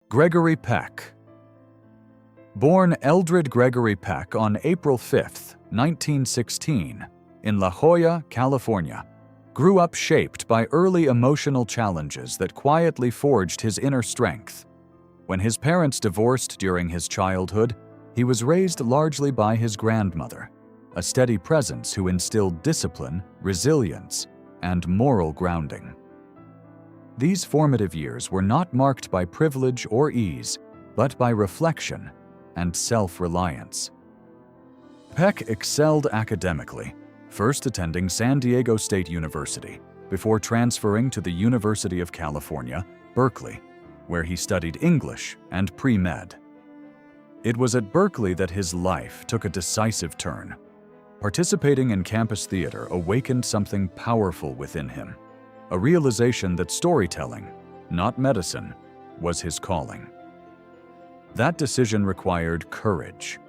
Gregory Peck. Born Eldred Gregory Peck on April 5, 1916, in La Jolla, California, grew up shaped by early emotional challenges that quietly forged his inner strength. When his parents divorced during his childhood, he was raised largely by his grandmother, a steady presence who instilled discipline, resilience, and moral grounding. These formative years were not marked by privilege or ease, but by reflection and self-reliance. Peck excelled academically, first attending San Diego State University before transferring to the University of California, Berkeley, where he studied English and pre-med. It was at Berkeley that his life took a decisive turn. Participating in campus theater awakened something powerful within him, a realization that storytelling, not medicine, was his calling. That decision required courage,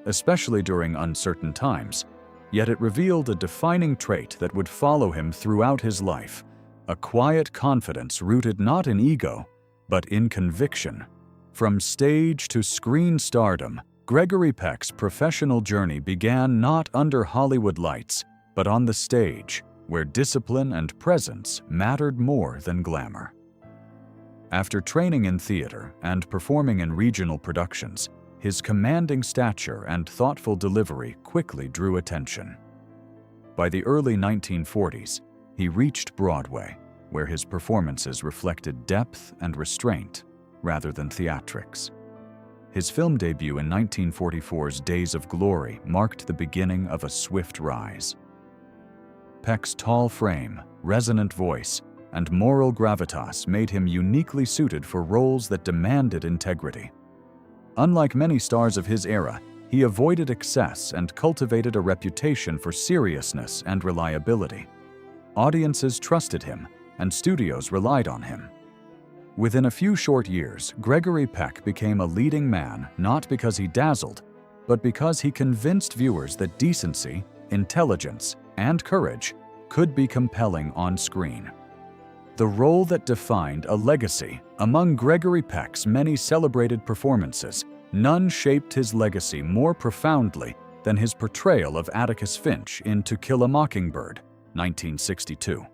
especially during uncertain times, yet it revealed a defining trait that would follow him throughout his life, a quiet confidence rooted not in ego, but in conviction. From stage to screen stardom, Gregory Peck's professional journey began not under Hollywood lights, but on the stage, where discipline and presence mattered more than glamour. After training in theater and performing in regional productions, his commanding stature and thoughtful delivery quickly drew attention. By the early 1940s, he reached Broadway, where his performances reflected depth and restraint rather than theatrics. His film debut in 1944's Days of Glory marked the beginning of a swift rise. Peck's tall frame, resonant voice, and moral gravitas made him uniquely suited for roles that demanded integrity. Unlike many stars of his era, he avoided excess and cultivated a reputation for seriousness and reliability. Audiences trusted him, and studios relied on him. Within a few short years, Gregory Peck became a leading man not because he dazzled, but because he convinced viewers that decency, intelligence, and courage could be compelling on screen. The role that defined a legacy. Among Gregory Peck's many celebrated performances, none shaped his legacy more profoundly than his portrayal of Atticus Finch in To Kill a Mockingbird, 1962.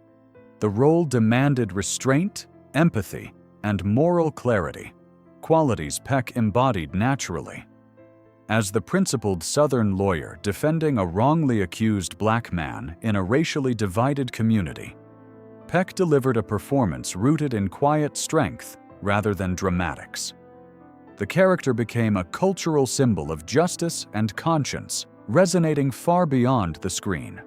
The role demanded restraint, empathy, and moral clarity, qualities Peck embodied naturally. As the principled Southern lawyer defending a wrongly accused black man in a racially divided community, Peck delivered a performance rooted in quiet strength rather than dramatics. The character became a cultural symbol of justice and conscience, resonating far beyond the screen.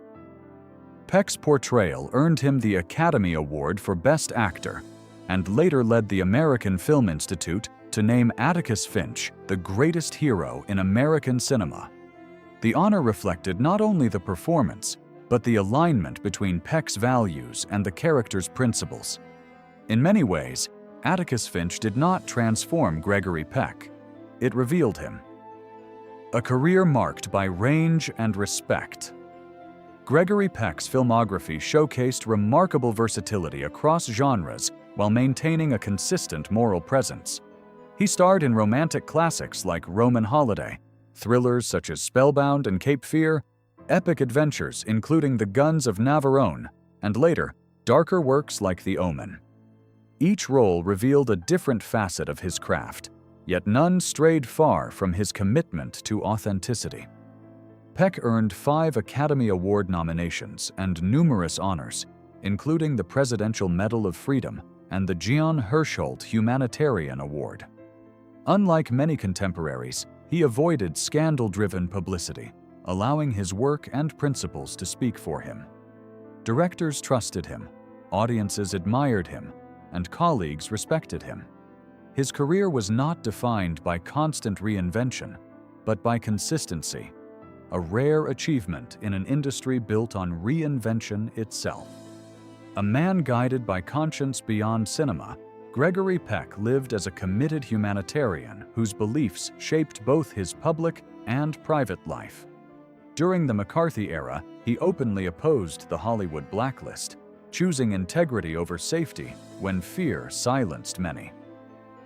Peck's portrayal earned him the Academy Award for Best Actor, and later led the American Film Institute to name Atticus Finch the greatest hero in American cinema. The honor reflected not only the performance, but the alignment between Peck's values and the character's principles. In many ways, Atticus Finch did not transform Gregory Peck. It revealed him. A career marked by range and respect. Gregory Peck's filmography showcased remarkable versatility across genres while maintaining a consistent moral presence. He starred in romantic classics like Roman Holiday, thrillers such as Spellbound and Cape Fear, epic adventures including The Guns of Navarone, and later, darker works like The Omen. Each role revealed a different facet of his craft, yet none strayed far from his commitment to authenticity. Peck earned 5 Academy Award nominations and numerous honors, including the Presidential Medal of Freedom and the Jean Hersholt Humanitarian Award. Unlike many contemporaries, he avoided scandal-driven publicity, allowing his work and principles to speak for him. Directors trusted him, audiences admired him, and colleagues respected him. His career was not defined by constant reinvention, but by consistency, a rare achievement in an industry built on reinvention itself. A man guided by conscience beyond cinema, Gregory Peck lived as a committed humanitarian whose beliefs shaped both his public and private life. During the McCarthy era, he openly opposed the Hollywood blacklist, choosing integrity over safety when fear silenced many.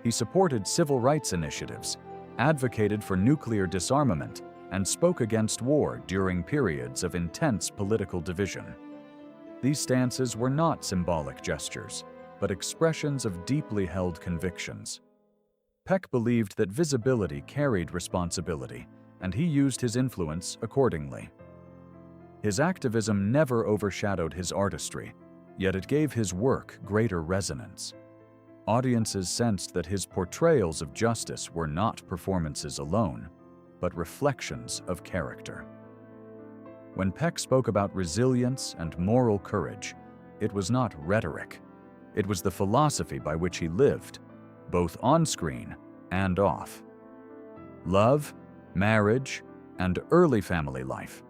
He supported civil rights initiatives, advocated for nuclear disarmament, and spoke against war during periods of intense political division. These stances were not symbolic gestures, but expressions of deeply held convictions. Peck believed that visibility carried responsibility, and he used his influence accordingly. His activism never overshadowed his artistry, yet it gave his work greater resonance. Audiences sensed that his portrayals of justice were not performances alone, but reflections of character. When Peck spoke about resilience and moral courage, it was not rhetoric. It was the philosophy by which he lived, both on screen and off. Love, marriage, and early family life.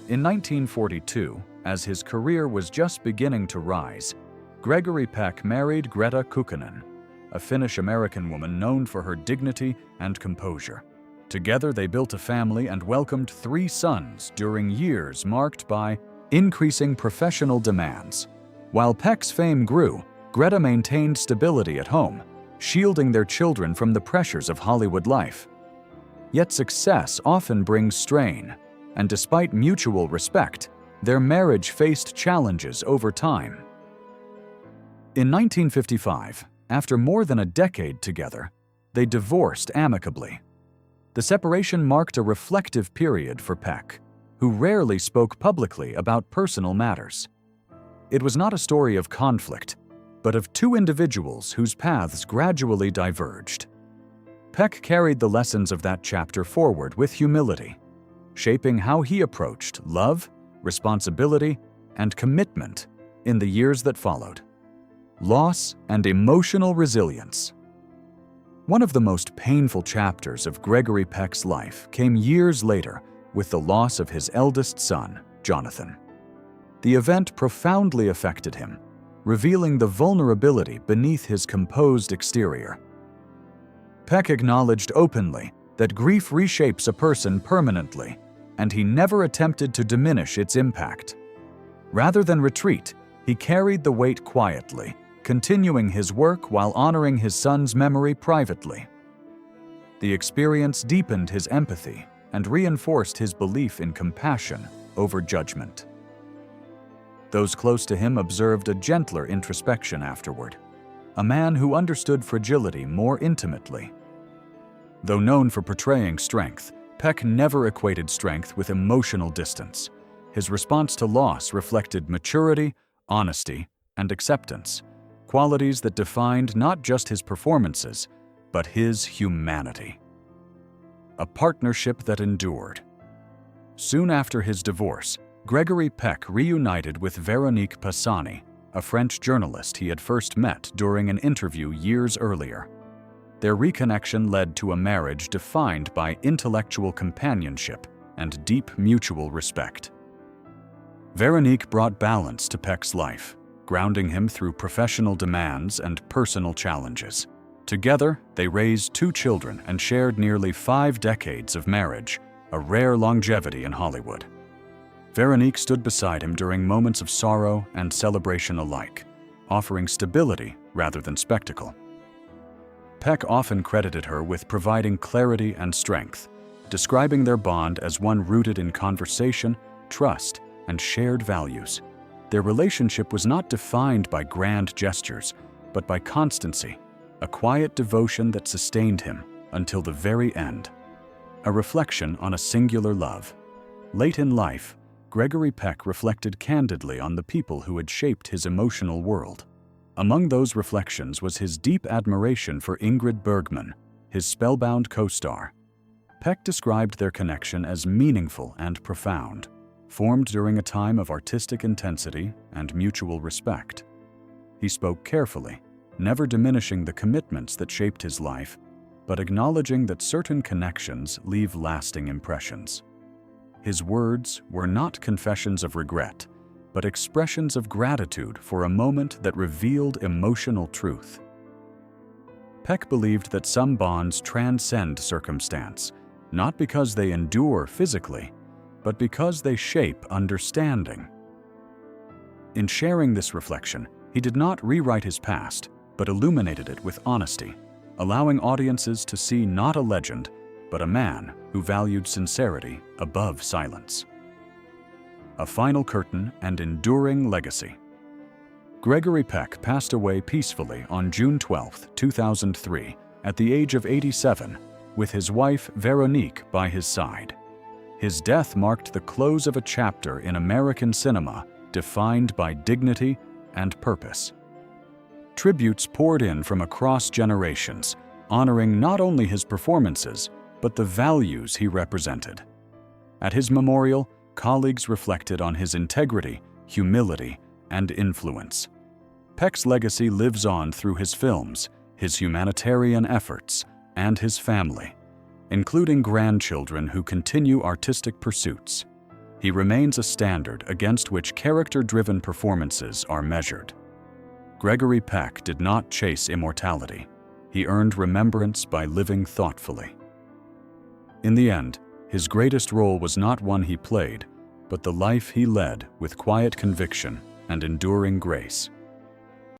In 1942, as his career was just beginning to rise, Gregory Peck married Greta Kukkonen, a Finnish-American woman known for her dignity and composure. Together they built a family and welcomed 3 sons during years marked by increasing professional demands. While Peck's fame grew, Greta maintained stability at home, shielding their children from the pressures of Hollywood life. Yet success often brings strain, and despite mutual respect, their marriage faced challenges over time. In 1955, after more than a decade together, they divorced amicably. The separation marked a reflective period for Peck, who rarely spoke publicly about personal matters. It was not a story of conflict, but of 2 individuals whose paths gradually diverged. Peck carried the lessons of that chapter forward with humility, shaping how he approached love, responsibility, and commitment in the years that followed. Loss and emotional resilience. One of the most painful chapters of Gregory Peck's life came years later with the loss of his eldest son, Jonathan. The event profoundly affected him, revealing the vulnerability beneath his composed exterior. Peck acknowledged openly that grief reshapes a person permanently, and he never attempted to diminish its impact. Rather than retreat, he carried the weight quietly, continuing his work while honoring his son's memory privately. The experience deepened his empathy and reinforced his belief in compassion over judgment. Those close to him observed a gentler introspection afterward, a man who understood fragility more intimately. Though known for portraying strength, Peck never equated strength with emotional distance. His response to loss reflected maturity, honesty, and acceptance, qualities that defined not just his performances, but his humanity. A partnership that endured. Soon after his divorce, Gregory Peck reunited with Véronique Pisani, a French journalist he had first met during an interview years earlier. Their reconnection led to a marriage defined by intellectual companionship and deep mutual respect. Véronique brought balance to Peck's life, grounding him through professional demands and personal challenges. Together, they raised 2 children and shared nearly 5 decades of marriage, a rare longevity in Hollywood. Véronique stood beside him during moments of sorrow and celebration alike, offering stability rather than spectacle. Peck often credited her with providing clarity and strength, describing their bond as one rooted in conversation, trust, and shared values. Their relationship was not defined by grand gestures, but by constancy, a quiet devotion that sustained him until the very end. A reflection on a singular love. Late in life, Gregory Peck reflected candidly on the people who had shaped his emotional world. Among those reflections was his deep admiration for Ingrid Bergman, his spellbound co-star. Peck described their connection as meaningful and profound, formed during a time of artistic intensity and mutual respect. He spoke carefully, never diminishing the commitments that shaped his life, but acknowledging that certain connections leave lasting impressions. His words were not confessions of regret, but expressions of gratitude for a moment that revealed emotional truth. Peck believed that some bonds transcend circumstance, not because they endure physically, but because they shape understanding. In sharing this reflection, he did not rewrite his past, but illuminated it with honesty, allowing audiences to see not a legend, but a man who valued sincerity above silence. A final curtain and enduring legacy. Gregory Peck passed away peacefully on June 12, 2003, at the age of 87, with his wife Veronique by his side. His death marked the close of a chapter in American cinema defined by dignity and purpose. Tributes poured in from across generations, honoring not only his performances, but the values he represented. At his memorial, colleagues reflected on his integrity, humility, and influence. Peck's legacy lives on through his films, his humanitarian efforts, and his family, including grandchildren who continue artistic pursuits. He remains a standard against which character-driven performances are measured. Gregory Peck did not chase immortality. He earned remembrance by living thoughtfully. In the end, his greatest role was not one he played, but the life he led with quiet conviction and enduring grace.